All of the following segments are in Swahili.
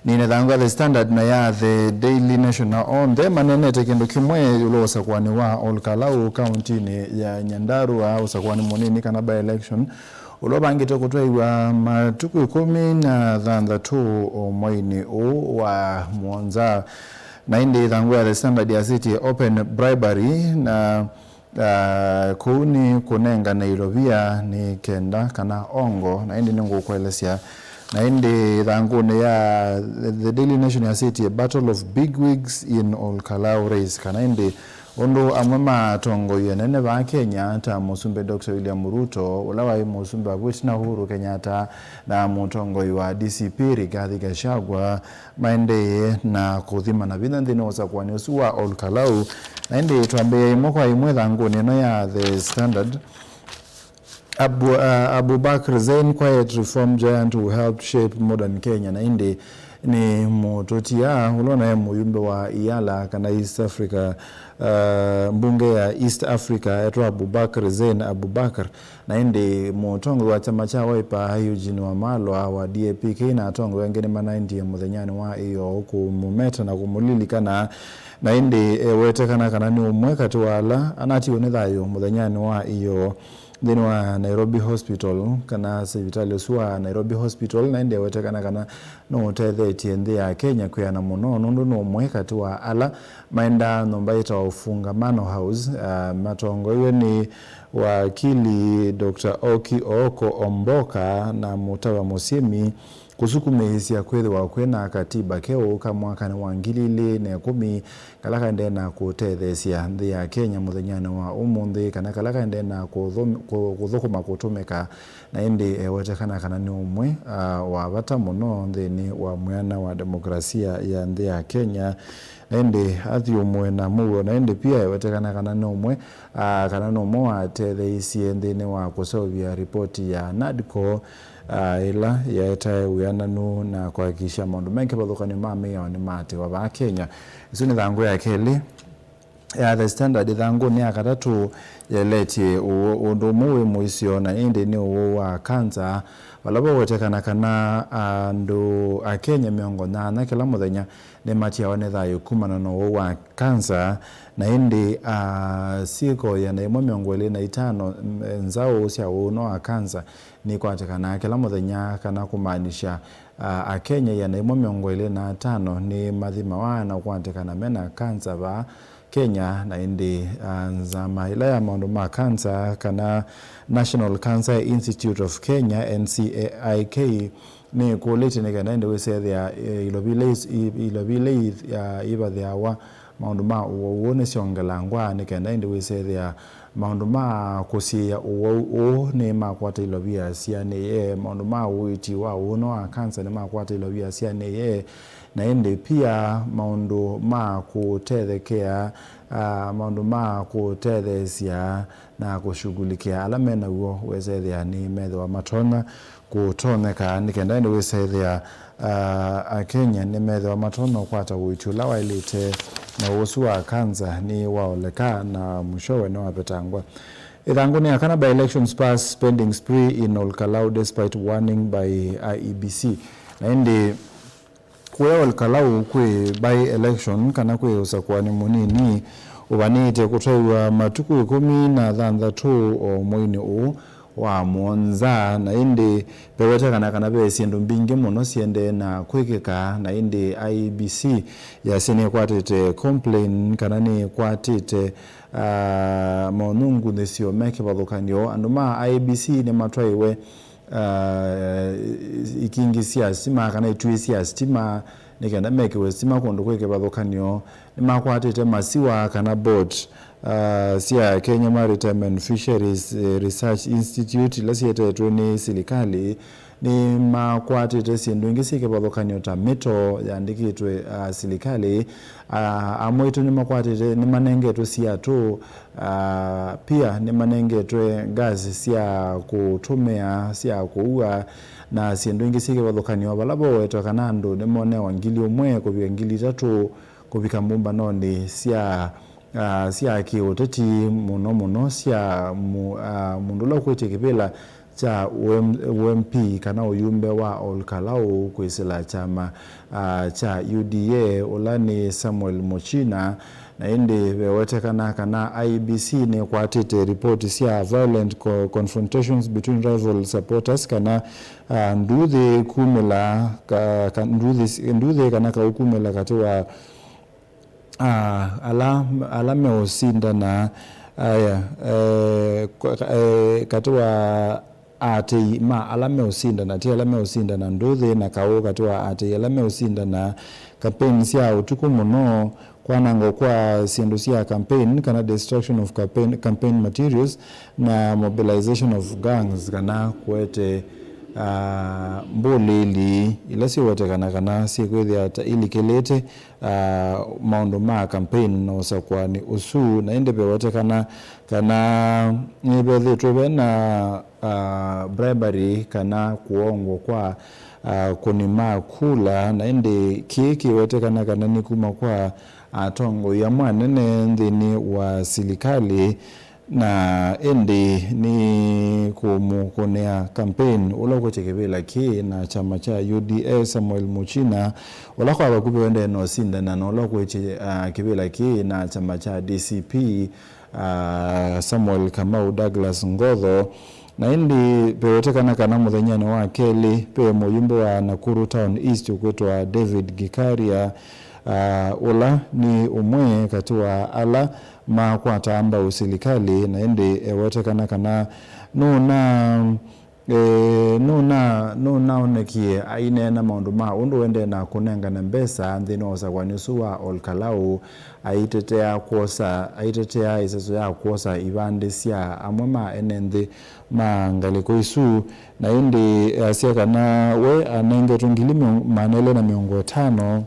Nine thangwa The Standard na ya The Daily Nation na on the manene tekendo kimwe ulo usakwani wa Olkalau County ni ya Nyandarua usakwani munini kana by election ulo bangite kutwaiwa matuku 13 omwaini wa Mwanza na indi thangwa The Standard ya City open bribery na kuni kunenga Nairobi ni kenda kana ongo na indi ningu kuelezea na indi thangune ya The Daily Nation ya City, a battle of bigwigs in Olkalau race kana indi ondo amama tongo yenene ba Kenya ta musumbe Dr. William Ruto ulawa musumbe wa Uhuru Kenyatta na mutongo wa DCP Rigathi Gachagua maende na kuthima na bidha ndino za kwani usuwa Olkalau na indi tuambie imokwa imwe thangune no ya The Standard. Abubakar Zain, quiet reform giant who helped shape modern Kenya na indi ni mototia ulona ya muyumbe wa Iyala kana East Africa mbunge ya East Africa eto Abubakar Zain Abubakar na indi motongo wa chama cha Wiper Eugene Wamalwa wa DAP na tongo wengine manaindi ya muthenyani wa iyo kumumeta na kumulili na indi wete kana ni umwe kati wala anati unethayo muthenyani wa iyo then wa Nairobi Hospital kana hospitali uswa Nairobi Hospital na indi wetekana kana no tethe tiende ya Kenya kuyana muno nundu no mweka tu wa ala maenda nombaita ufungamano house matongo hiyo ni wakili Dr. Oki Oko Omboka na Mutawa Musimi kusukumehisia kwethe wa kwena katiba keo ka mwaka ni wangilile na 10 kalaka ndena kutethesia nthi ya Kenya muthenyana wa umuthi kana kalaka ndena kuthukuma kutumeka na indi wetekana kana ni umwe wa bata muno nthini wa mwana wa demokrasia ya nthi ya Kenya na indi athi umwe na muo na indi pia wetekana kana ni umwe kana no mo atetheisia nthini wa kusovia ripoti ya NADCO ila yaetae uyananu na kuhakikisha maundu mengi bathukani mamia ni mate wa Kenya. Isu ni thangu ya keli ya The Standard thangu ni akatatu yeleti undu muwe muisio na indi ni uwo wa kanza walabo wetekana kana andu a Kenya miongo na kila muthenya ni matia wane thayo kumana no uwo wa kanza na indi siko ya na imwe miongo ili na 5 nzao usia uno wa kanza ni kwatekana kila muthenya kana kumaanisha a Kenya ya na imwe miongo ili na 5 ni mathima wana kwatekana mena kanza ba Kenya na indi nzama ila ya maundu ma kanza kana National Cancer Institute of Kenya NCAIK ni kuolete ni kana indi wesethia ilobile ya ibathia wa maundu ma uone siongelangwa ni kana indi wesethia maundu ma kusia uo ni makwata ilobia siane maundu ma uiti wa uno wa kansa ni makwata ilobia siane na indi pia maundu ma kutethekea maundu ma kutethesia na kushughulikia alamena uo wesethia ni metho wa matona kutoneka nikenda indi wesethia Kenya ni metho wa matona kwata uitula wa ilite na usu wa kanza ni waoleka na mwishowe na wapetangwa. Ithangu ni akana by elections pass spending spree in Olkalau despite warning by IEBC. Na indi kuya Olkalau kwe by election kana kwe usakwani munini ubanite kutaiwa matuku 13 o mwini wa Mwanza na indi pewete kana be siendo mbingi muno siende na kwekeka na indi IEBC ya sene kwatete complain kana ni kwatete monungu nesio meke bathukanio anduma IEBC ni matwaiwe ikingi siasima kana itwi siastima nikenda meke westima kundu kweke bathukanio ni makwatete masiwa kana boat sia Kenya Maritime and Fisheries Research Institute lasiete ni serikali ni makwatete sindu ingisike bathukanio ta mito yandikitwe serikali amwetu ni makwatete ni manengetwe sia tu pia ni manengetwe gazi sia kutumia sia kuua na sindu ingisike bathukanio balabo wetu kanandu ni mone wangili umwe kubika ngili 3 kubika mbumba noni sia sia kioteti muno sia mundu la kwete kibela cha UMP kana uyumbe wa Olkalau kwisila chama cha UDA ulani Samuel Muchina na indi wewetekana kana IBC ni kwatite report sia violent confrontations between rival supporters kana nduthi kumela nduthi kana kaukumela katiwa alame osinda na katiwa ati ma alame osinda na ti alame osinda na nduthi na kawo katiwa ati alame osinda na campaign sia utuku muno kwanango kwa sindu sia campaign kana destruction of campaign materials na mobilization of gangs kana kwete mbulili ilasi wote kana siku hata ili kelete maondo ma campaign no sakwa ni usu na inde wote kana nibethe trobe na bribery kana kuongo kwa kunima kula na inde kiki wote kana ni kuma kwa atongo ya mwanene ndini wa serikali na indi ni kumukonea campaign uloko chekebela ki na chama cha UDA Samuel Muchina ulako abakupe wende no sinda na uloko kebela ki na chama cha DCP Samuel Kamau Douglas Ngodho na indi pewetekana kana muthenyano wa Kelly pe muyumbe wa Nakuru Town East ukwetwa David Gikaria ula ni umwe katiwa ala makwata amba usilikali na ende watekana kana nuna onekie aine na maundu ma undu wende na kunenga na mbesa nthino osa kwa nisuwa Olkalau aitetea isaso ya kuosa ibande sia amwema enenthi mangaliko isu na indi asia kana we anenge tungili manele na miongo 5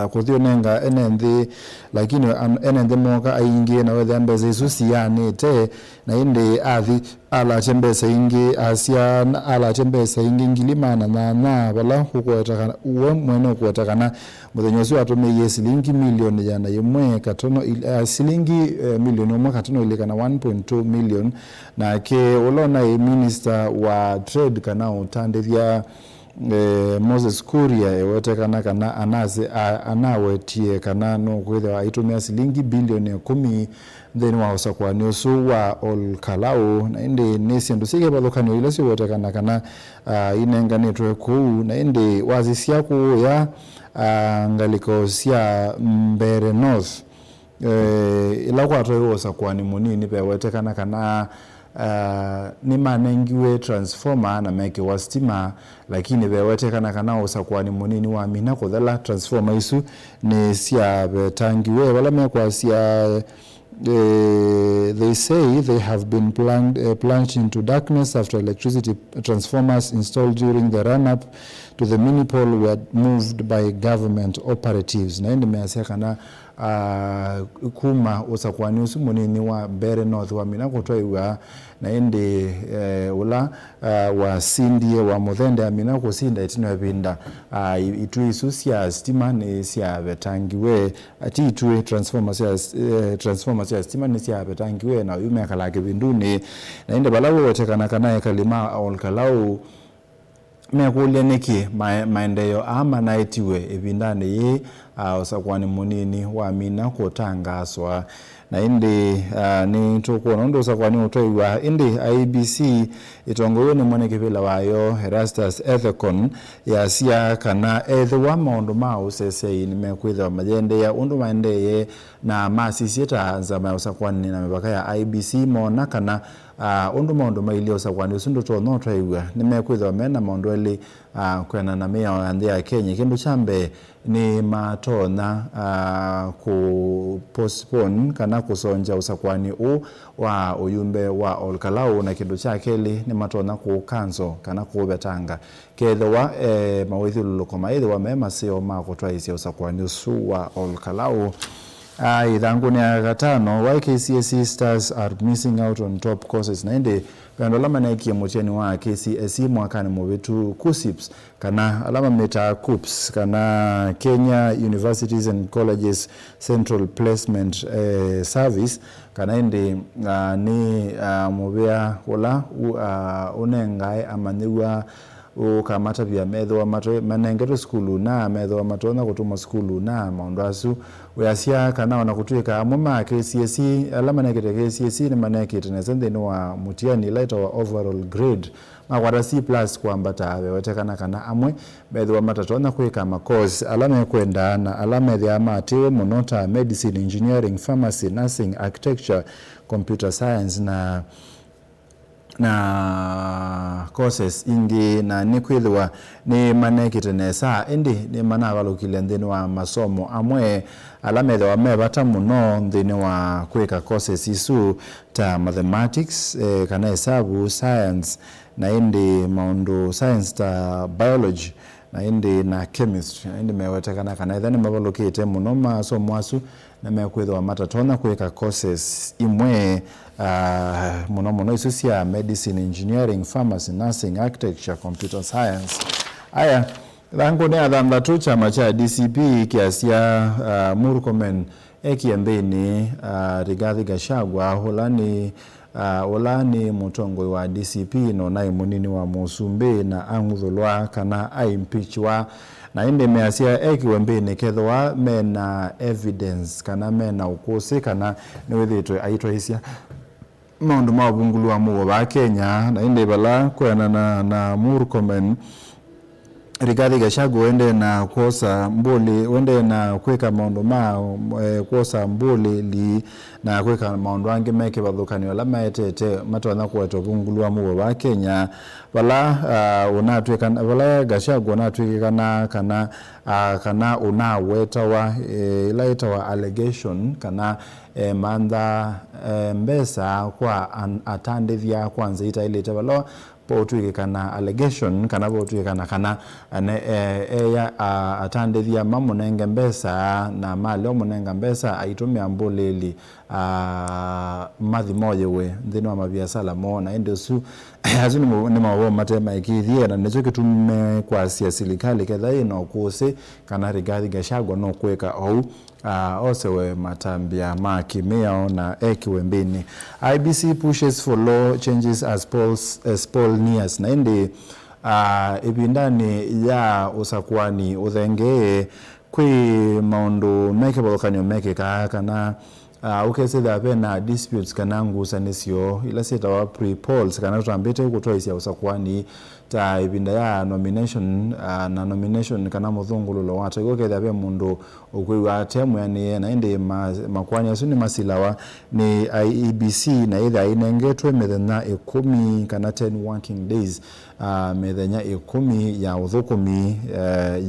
kuthio nenga enenthi lakini enenthi moka aingi na wethe mbesa isu sianite na indi athi ala chembesa ingi asia ala chembesa ingi ngilimana na bala kukweta uwe mwene kuwetakana muthenyosi atumiye silingi milioni jana yemwe katono silingi milioni mwa katono ile kana 1.2 million na ke ulona minister wa trade kana utandithia Moses Kuria wetekana anawetie kana no kwetha aitumia silingi bilioni 10 then waosa kwa nusu wa Olkalau na indi nisi ndusike balokani ile si wetekana kana inenganetwe ku na indi wazisia ku ya ngaliko sia Mbere North ila kwa toyosa kwa ni munini pe wetekana kana ni manengiwe transformer na meke wa stima lakini bewetekana kana osakwani munini wa mina kodhala transformer isu ni sia betangiwe wala mekwa sia they say they have been plunged into darkness after electricity transformers installed during the run-up to the mini pole were moved by government operatives na indi measia kana kuma usakwani usu munini wa Mbere North wa mina kutwaiwa na indi ula wa sindie wa muthende amina kusinda itino ebinda itu isu sia stima ni sia betangiwe ati itu transformers ya stima ni sia betangiwe na yume akalake binduni na indi balawo wetekana kana kalima Olkalau mekulia niki maendeyo ama naitiwe ebindane ye usakwani munini wa mina kutangaswa na indi ni tukuona ndo usakwani utoiwa indi IBC itongowe ni mwene kipila wayo Erastus Ethekon ya sia kana ethewa maundu mao sese nimekwitha majende ya undu maendeye na masisieta zama usakwani na mipaka ya IBC mona kana undu maundu maili usakwani usundu tono utoiwa nimekwitha mena maundu eli kwena na mea wandhi ya Kenya kindu chambe ni matona ku postpone kana kusonja usakwani wa uyumbe wa Olkalau na kindu cha keli ni matona ku kanzo kana kubetanga kethowa mawithululuko maithiwa mema sio makutwaisia usakwani usu wa Olkalau Idhanguni ya gatano, why KCSE stars are missing out on top courses. Na indi pendolama na ikie mocheni wa KCSE mwakani mwetu KUSIPS kana alama meta KUPS kana Kenya Universities and Colleges Central Placement Service kana indi ni mwebea wala unengai amaniwa ukamata vya medho wa mato manengeto skulu na medho wa mato na kutuma skulu na maundasu uyasia kana wanakutuika mama KCSE alama na KCSE ni maneke tunazende no wa mutiani later wa overall grade makwara C+ kwa mbata wetekana kana amwe medho wa matatu na kuika ma course alama ya kwenda na alama ya mateo monota medicine engineering pharmacy nursing architecture computer science na courses ingi na nikwithwa ni manekite nesa indi ni manabalukile nthini wa masomo amwe alamethwa wa mebata muno nthini wa kwika courses isu ta mathematics kana hesabu science na indi maundu science ta biology na indi na chemistry na indi mewetekana kana ithani mabalukite muno masomo asu na mekwithwa matatona kwika courses imwe muno isu cia medicine engineering pharmacy nursing architecture computer science aya lango ne adhamla tu chama cha DCP kiasia Murkomen ekiembeni Rigathi Gachagua holani mutongwe wa DCP no nai munini wa Musumbi na angutholwa kana aimpeachwa na indi measia ekiwembeni kethwa mena evidence kana mena ukusi kana niwithitwe aitwa hisia maundu mabungulu wa mugo ba Kenya na indi bala kwena na Murkomen Rigathi Gachagua wende na kosa mbuli wende na kweka maundu kosa mbuli li na kweka maundu ange meke bathukani wala maetete matwana kweta bungulu wa mugo ba Kenya bala unatweka bala Gachagua unatweka kana unawetawa ilaitawa allegation kana manda mbesa kwa atandithia kwanza ita ile tabalo potuike kana allegation kana potuike kana atandithia mamunenge mbesa na mali omunenga mbesa aitumia mbuleli mathi moje we nthini wa mabiasala mona ende su azuni ni mawo matema ikithie na nicho kitume kwa serikali ketha ino kuse kana Rigathi Gachagua no kweka au osewe matambia makimeo na ekiwembeni. IBC pushes for law changes as poll nears na indi ibindani ya usakwani uthengee kwi maundu meke bolokanyo meke kana ukesitha pena disputes kana ngusanisio ila sita wa pre-polls kana tutambite kutoisia usakwani ta ibinda ya nomination na nomination kana muthungululo wate guketha pe mundu ukwiwa temu yani na indi makwani asuni masilawa ni IEBC na either inengetwe methenya 10 kana 10 working days methenya 10 ya uthukumi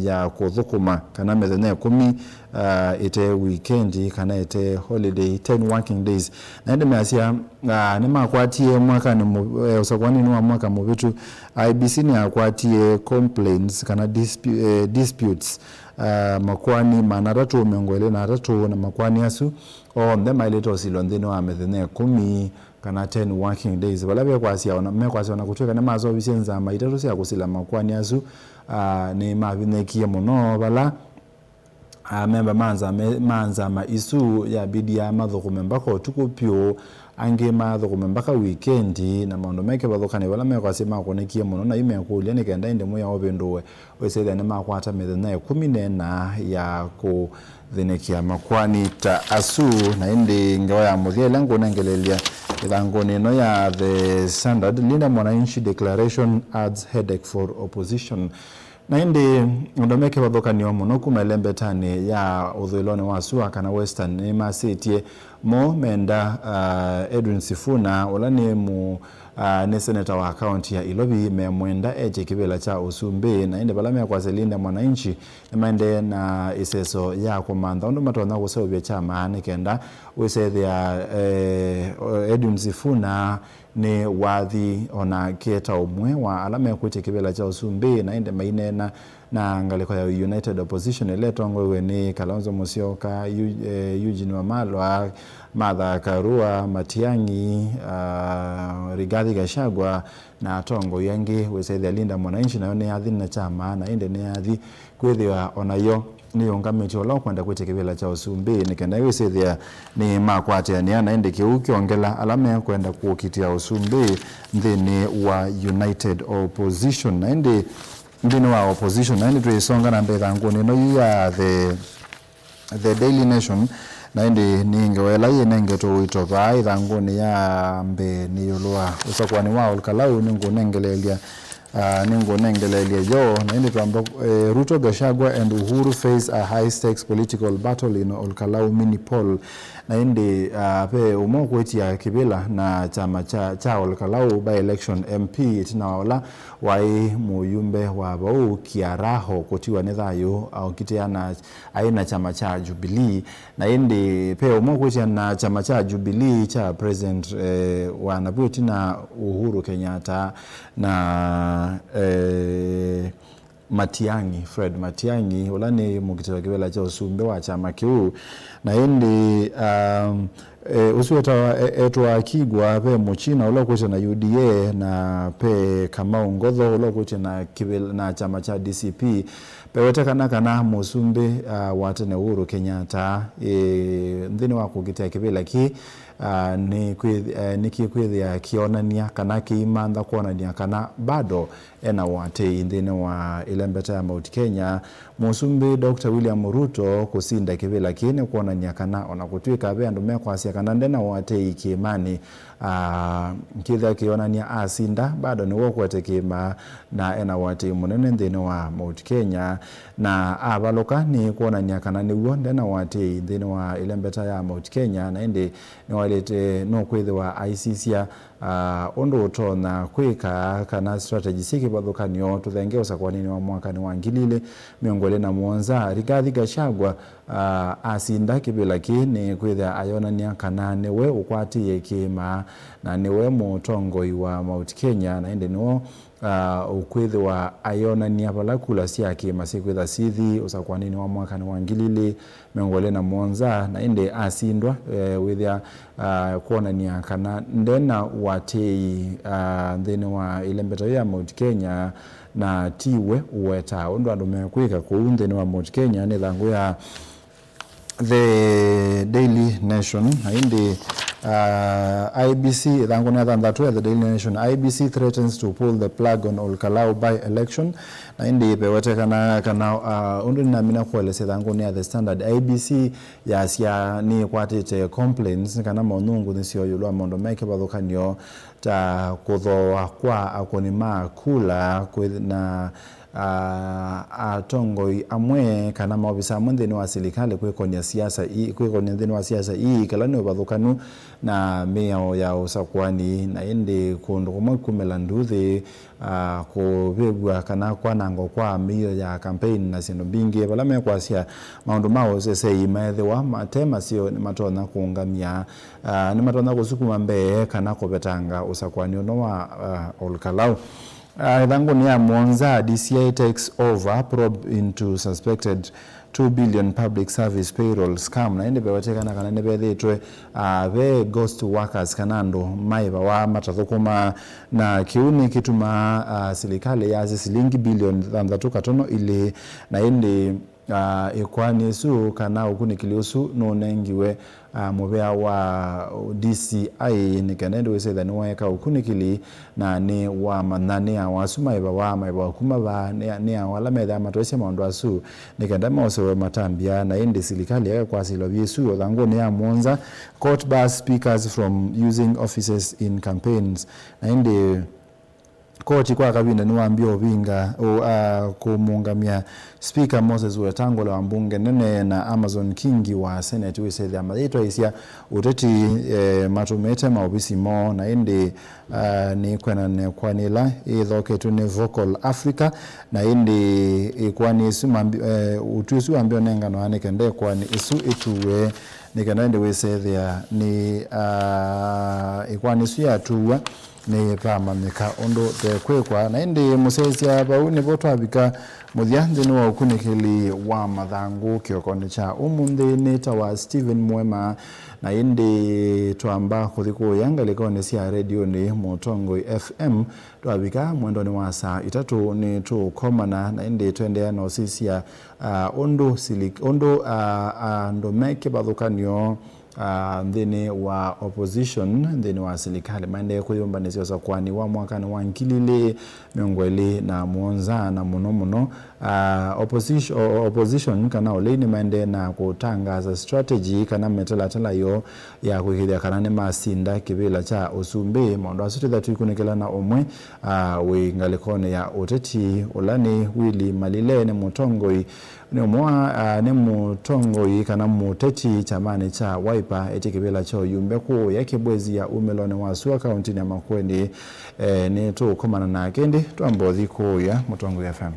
ya kuthukuma kana methenya 10 ite weekend kana ite holiday 10 working days na indi measia ni makwatie mwaka ni usakwani ni wa mwaka mubitu IBC ni akwatie complaints kana disputes makwani manaratu mengwele na ratu na makwani asu ndema ileto silondino amethene 10 kana 10 working days balabe kwasia ona mekwasia ona kutweka na mazo bisenza maitatu sia kusila makwani asu ni mabinekie muno bala memba manza isu ya bidi ya mathukume mbako tukupyo ange mathukume mbaka weekend na maundu meke bathukani bala mekwasima konekie muno na ime kulia ni kenda inde moya obinduwe wesele na makwata methenya 14 ya kuthinekia makwani ta asu na indi ngawa ya muthela ngonengelelia ithangoni no ya The Standard Linda Mwananchi declaration adds headache for opposition na indi ndomeke bathukani muno kumelembe tani ya uthiloni wa Sua kana Western ni masitie mo menda Edwin Sifuna wala ni senator wa county ya Ilobi memwenda eche kibela cha Usumbi na indi balame kwa Linda Mwananchi mende na iseso ya komanda ndo matona kusebya chama nikenda wesethia Edwin Sifuna ni wathi ona keta umwe wa alama ya kwete kibela cha Usumbi na inde mainena na ngaliko ya United Opposition iletongwe ni Kalonzo Musyoka, Eugene Wamalwa, Martha Karua, Matiang'i, Rigathi Gachagua na tongo yangi wesaidia Linda Mwananchi na yone yathi na chama na inde ni yathi kwithiwa onayo ni ungamiti ola kwenda kwete kibela cha usumbi nikenda wesaidia ni makwate na inde kiu kiongela alama ya kwenda kuokitia usumbi nthini wa United Opposition na inde ndini wa opposition na inde tuisonga na mbetha nguni no ya the Daily Nation na indi ningewela yenenge to witoba ithanguni ya mbe ni yulwa usakwani wa Olkalau ningunengelelia yo na indi tuamba Ruto, Gachagua and Uhuru face a high stakes political battle in Olkalau mini poll na indi pe umokwe ya kibila na chama cha Olkalau by election MP tinaola wai muyumbe wa bau kiaraho kutiwa nethayo au kitiana aina chama cha Jubilee na indi pe umokwe na chama cha Jubilee cha President wanabuti na Uhuru Kenyatta na Fred Matiang'i ulani mukitwa kibela cha usumbe wa chama kiu na indi usueta etwa kigwa pe muchina ulokuche na UDA na pe Kamau Ngodho ulokuche na kibela na chama cha DCP pe wetekana kana musumbe watene Uhuru Kenyatta ndini wako kitia kibela ki ni kikwithia kionania kana kiimantha kuonania kana bado ena wate indine wa ilembeta ya Mount Kenya musumbi Dr. William Ruto kusinda kibila kine kuonania kana ona kutwika be andu mekwasia kana ndena wate ikimani kithia kionania asinda bado ni wokwete kima na ena wate munene ndine wa Mount Kenya na abaloka ni kuonania kana niwo ndena wate indine wa ilembeta ya Mount Kenya na indi ni walete no kwithwa ICC ondo utona kwika kana strategy siki bathukanio tuthenge usakwanini wa mwaka ni wa ngilile miongole na muonza Rigathi Gachagua asinda kibila kini kwitha ayonania kana niwe ukwati yekima na niwe mutongoi wa Mount Kenya na indi niwo ukwithwa ayonania balakula siaki masikwitha sithi usakwanini wa mwaka ni wa ngilile miongole na muonza na indi asindwa withia kuonania kana ndena watei thini wa ilembeta ya Mount Kenya na tiwe uweta ondo andu mekwika kuu thini wa Mount Kenya ni thangu ya the Daily Nation na indi IBC thangu na thantatu ya the Daily Nation IBC threatens to pull the plug on Olkalau by election na indi pewete kana undu ninamina kuelese thangu ni the Standard IBC ya siya ni kwatite complaints kana maunungu nisio yulwa mondo meke bathukanio ta kuthoa kwa akonima kula na atongoi amwe kana maobisa mwendeni wa serikali kwikonia siasa ndeni wa siasa kala ni bathukanu na meo ya usakwani na indi kundu kumwe kumela nduthi kubegwa kana kwanango kwa mio ya campaign na sino bingi bala mekwasia maundu mao sese imethewa matema sio ni matona kuungamia ni matona kusukuma mbe kana kubetanga usakwani no wa Olkalau. Thangu ni ya Mwanza DCI takes over probe into suspected 2 billion public service payroll scam na indi bewatekana kana nebethitwe be ghost workers kanando maiva wa matathukuma na kiuni kituma serikali ya silingi bilioni 3.5 ili na indi ikwani su kana ukunikiliusu no nengiwe mubea wa DCI nikanendo wese ni waeka ukunikili na ni wa manane awasuma iba wa maiba kuma ba ni awala medha matosha maondo asu nikanda maoso matambia na indi serikali ya kwa silo biesu thangu ni ya Mwanza court bars speakers from using offices in campaigns na indi Koti kwa kabinda niwaambia ubinga kumungamia Speaker Moses Wetangula wa mbunge nene na Amazon Kingi wa Senate wisethe amaitwa isia uteti matumete maobisi mo na indi ni kwena kwanila ithoketu ni Vocal Africa na indi ikwani isu utuisu ambio nengano anike nde kwani isu ituwe nikenda indi wisethea ni ikwani isu ya tuwa ni pamamika ondo tekwekwa na indi musesia bau ni botwabika muthianthi wa ukunikili wa mathangu kiokoni cha umuthi ni tawa Stephen Mwema na indi twamba kuthiko yanga likone cia radio ni Mutongo FM twabika mwendoni wa saa 3 ni tukomana na indi twendea no sisia ondo ndomeke bathukanio ndini wa opposition ndini wa serikali maende kuyumba nisio kwani wa mwaka ni wa nkilile miongweli na muonza na muno opposition kana oleni maende na kutangaza strategy kana metala yo ya kuhidia kana ne masinda kibila cha usumbe mondo asuti that ikunikela na omwe we ngalikone ya oteti olani Willy Malile ne Mutongoi ne Mutongoi kana muteti chamani cha Wiper etikibela cho yumbe ko yake bwezi ya umelone wa Suwa County ya Makueni ni to komana na kendi twambothi ko ya Mutongo FM.